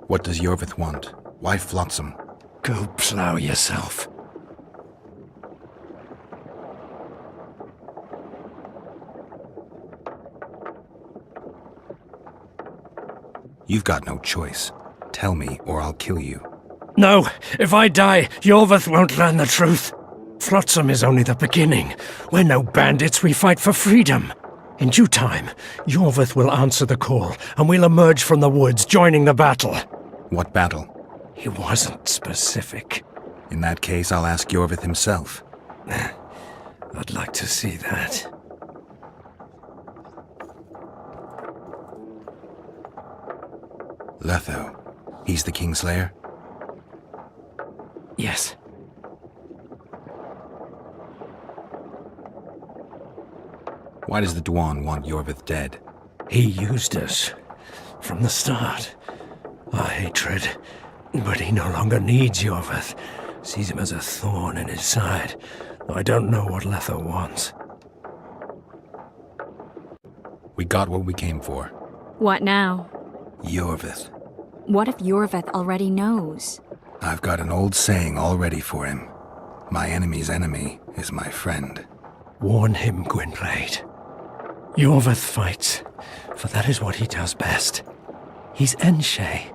What does Yorvith want? Why Flotsam? Go plough yourself. You've got no choice. Tell me, or I'll kill you. No, if I die, Yorvith won't learn the truth. Flotsam is only the beginning. We're no bandits, we fight for freedom. In due time, Yorvith will answer the call, and we'll emerge from the woods, joining the battle. What battle? He wasn't specific. In that case, I'll ask Yorvith himself. I'd like to see that. Letho. He's the Kingslayer? Yes. Why does the Dwan want Yorvith dead? He used us. From the start. Our hatred. But he no longer needs Yorvith. Sees him as a thorn in his side. Though I don't know what Letho wants. We got what we came for. What now? Yorvith. What if Yorvith already knows? I've got an old saying all ready for him. My enemy's enemy is my friend. Warn him, Gwynplaine. Yorvith fights, for that is what he does best. He's Enshe,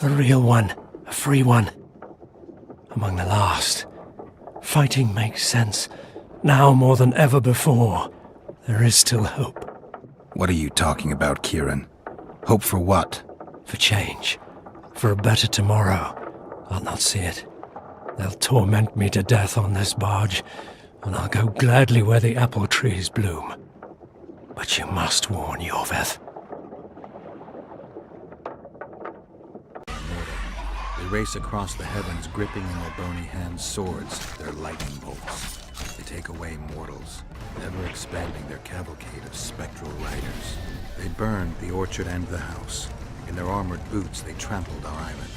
a real one, a free one. Among the last. Fighting makes sense. Now more than ever before. There is still hope. What are you talking about, Kieran? Hope for what? For change. For a better tomorrow. I'll not see it. They'll torment me to death on this barge, and I'll go gladly where the apple trees bloom. But you must warn Yorvith. They race across the heavens, gripping in their bony hands swords, their lightning bolts. They take away mortals, ever expanding their cavalcade of spectral riders. They burned the orchard and the house. In their armored boots, they trampled our island.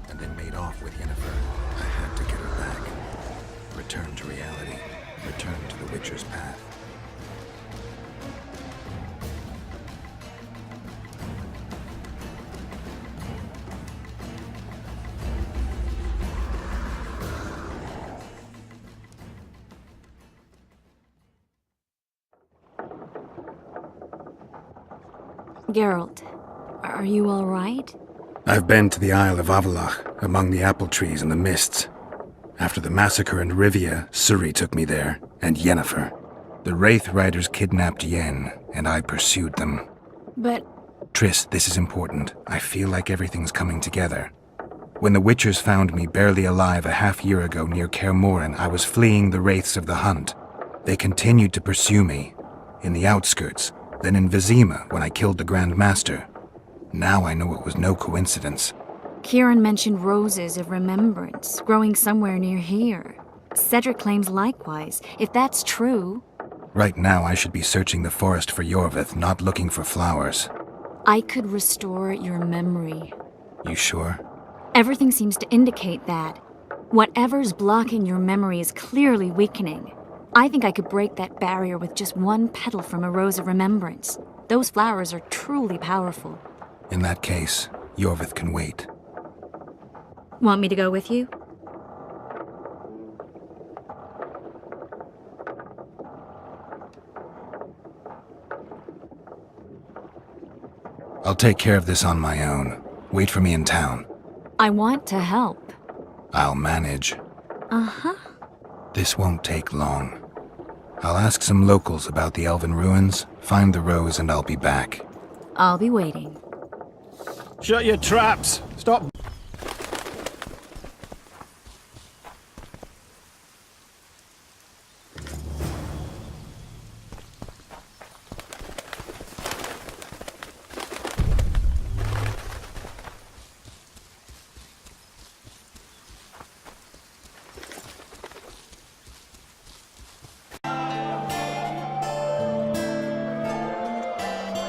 And they made off with Yennefer. I had to get her back. Return to reality. Return to the Witcher's path. Geralt, are you all right? I've been to the Isle of Avallac'h, among the apple trees and the mists. After the massacre in Rivia, Ciri took me there, and Yennefer. The Wraith Riders kidnapped Yen, and I pursued them. But... Triss, this is important. I feel like everything's coming together. When the Witchers found me barely alive a half-year ago near Kaer Morhen, I was fleeing the Wraiths of the Hunt. They continued to pursue me, in the outskirts, then in Vizima when I killed the Grand Master. Now I know it was no coincidence. Kieran mentioned roses of remembrance growing somewhere near here. Cedric claims likewise. If that's true... Right now I should be searching the forest for Yorvith, not looking for flowers. I could restore your memory. You sure? Everything seems to indicate that. Whatever's blocking your memory is clearly weakening. I think I could break that barrier with just one petal from a rose of remembrance. Those flowers are truly powerful. In that case, Yorvith can wait. Want me to go with you? I'll take care of this on my own. Wait for me in town. I want to help. I'll manage. Uh-huh. This won't take long. I'll ask some locals about the Elven ruins, find the rose, and I'll be back. I'll be waiting. Shut your traps! Stop!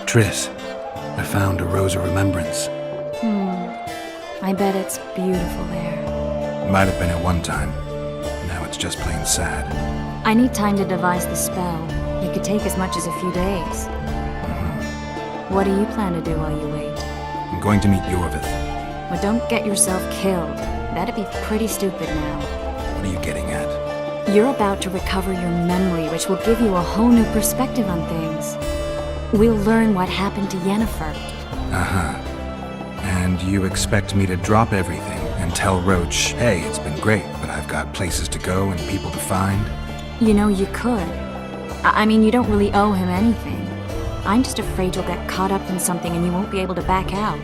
Triss, I found a rose of remembrance. I bet it's beautiful there. Might have been at one time. Now it's just plain sad. I need time to devise the spell. It could take as much as a few days. What do you plan to do while you wait? I'm going to meet Yorvith. Well, don't get yourself killed. That'd be pretty stupid now. What are you getting at? You're about to recover your memory, which will give you a whole new perspective on things. We'll learn what happened to Yennefer. Uh-huh. And you expect me to drop everything and tell Roach, hey, it's been great, but I've got places to go and people to find? You know, you could. I mean, you don't really owe him anything. I'm just afraid you'll get caught up in something and you won't be able to back out.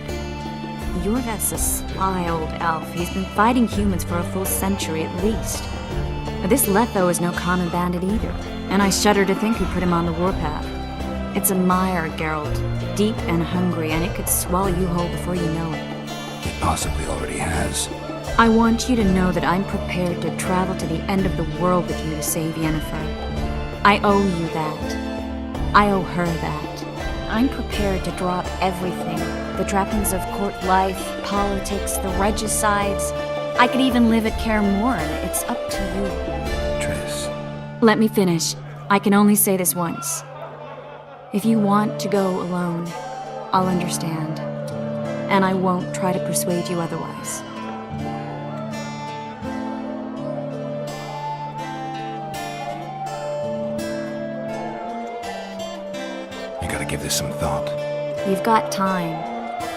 Yorvith's a sly old elf. He's been fighting humans for a full century at least. This Letho is no common bandit either, and I shudder to think who put him on the warpath. It's a mire, Geralt, deep and hungry, and it could swallow you whole before you know it. It possibly already has. I want you to know that I'm prepared to travel to the end of the world with you to save Yennefer. I owe you that. I owe her that. I'm prepared to drop everything. The trappings of court life, politics, the regicides. I could even live at Kaer Morhen. It's up to you. Triss. Let me finish. I can only say this once. If you want to go alone, I'll understand. And I won't try to persuade you otherwise. You gotta give this some thought. You've got time.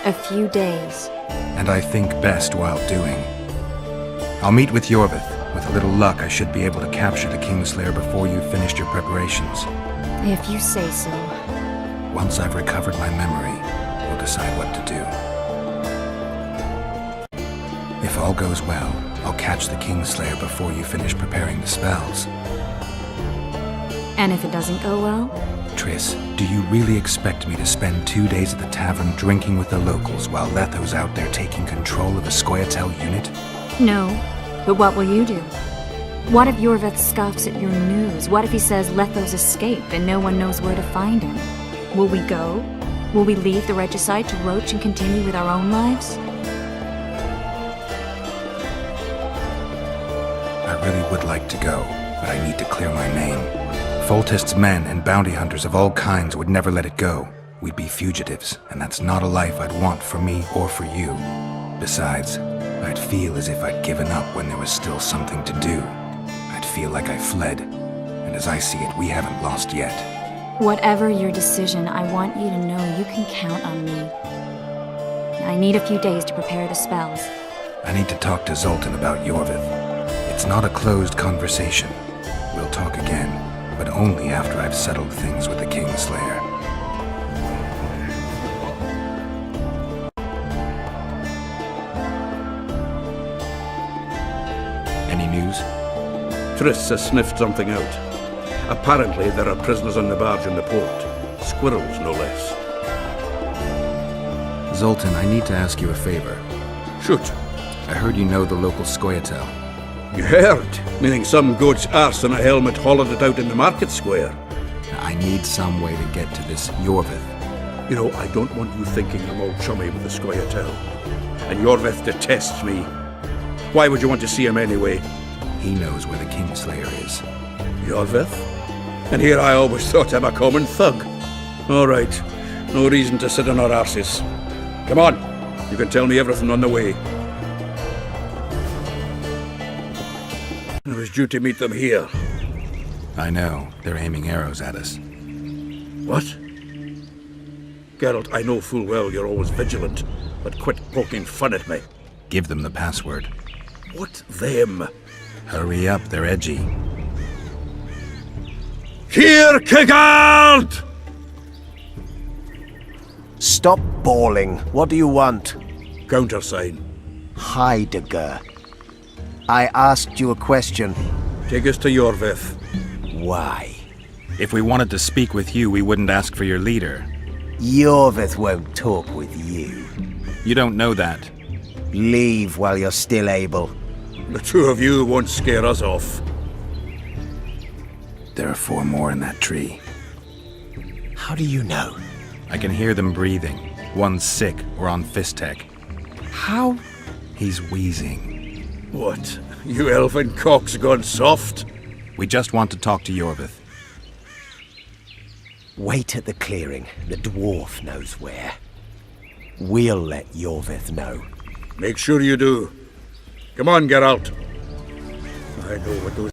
A few days. And I think best while doing. I'll meet with Yorvith. With a little luck, I should be able to capture the Kingslayer before you've finished your preparations. If you say so. Once I've recovered my memory, we'll decide what to do. If all goes well, I'll catch the Kingslayer before you finish preparing the spells. And if it doesn't go well? Triss, do you really expect me to spend 2 days at the tavern drinking with the locals while Letho's out there taking control of the Scoia'tael unit? No, but what will you do? What if Yorvith scoffs at your news? What if he says Letho's escaped and no one knows where to find him? Will we go? Will we leave the regicide to Roach and continue with our own lives? I really would like to go, but I need to clear my name. Foltest's men and bounty hunters of all kinds would never let it go. We'd be fugitives, and that's not a life I'd want for me or for you. Besides, I'd feel as if I'd given up when there was still something to do. I'd feel like I fled, and as I see it, we haven't lost yet. Whatever your decision, I want you to know you can count on me. I need a few days to prepare the spells. I need to talk to Zoltan about Yorvith. It's not a closed conversation. We'll talk again, but only after I've settled things with the Kingslayer. Any news? Triss has sniffed something out. Apparently, there are prisoners on the barge in the port. Squirrels, no less. Zoltan, I need to ask you a favor. Shoot. I heard you know the local Scoia'tael. You heard? Meaning some goat's arse in a helmet hollowed it out in the market square. I need some way to get to this Yorvith. You know, I don't want you thinking I'm all chummy with the Scoia'tael. And Yorvith detests me. Why would you want to see him anyway? He knows where the Kingslayer is. Yorvith? And here I always thought him a common thug. All right. No reason to sit on our arses. Come on. You can tell me everything on the way. I was due to meet them here. I know. They're aiming arrows at us. What? Geralt, I know full well you're always vigilant, but quit poking fun at me. Give them the password. What them? Hurry up, they're edgy. Here, Kigard! Stop bawling. What do you want? Countersign. Heidegger. I asked you a question. Take us to Yorvith. Why? If we wanted to speak with you, we wouldn't ask for your leader. Yorvith won't talk with you. You don't know that. Leave while you're still able. The two of you won't scare us off. There are 4 more in that tree. How do you know? I can hear them breathing. One's sick or on Fistek. How? He's wheezing. What? You elfin cock's gone soft? We just want to talk to Yorvith. Wait at the clearing. The dwarf knows where. We'll let Yorvith know. Make sure you do. Come on, Geralt. I know what those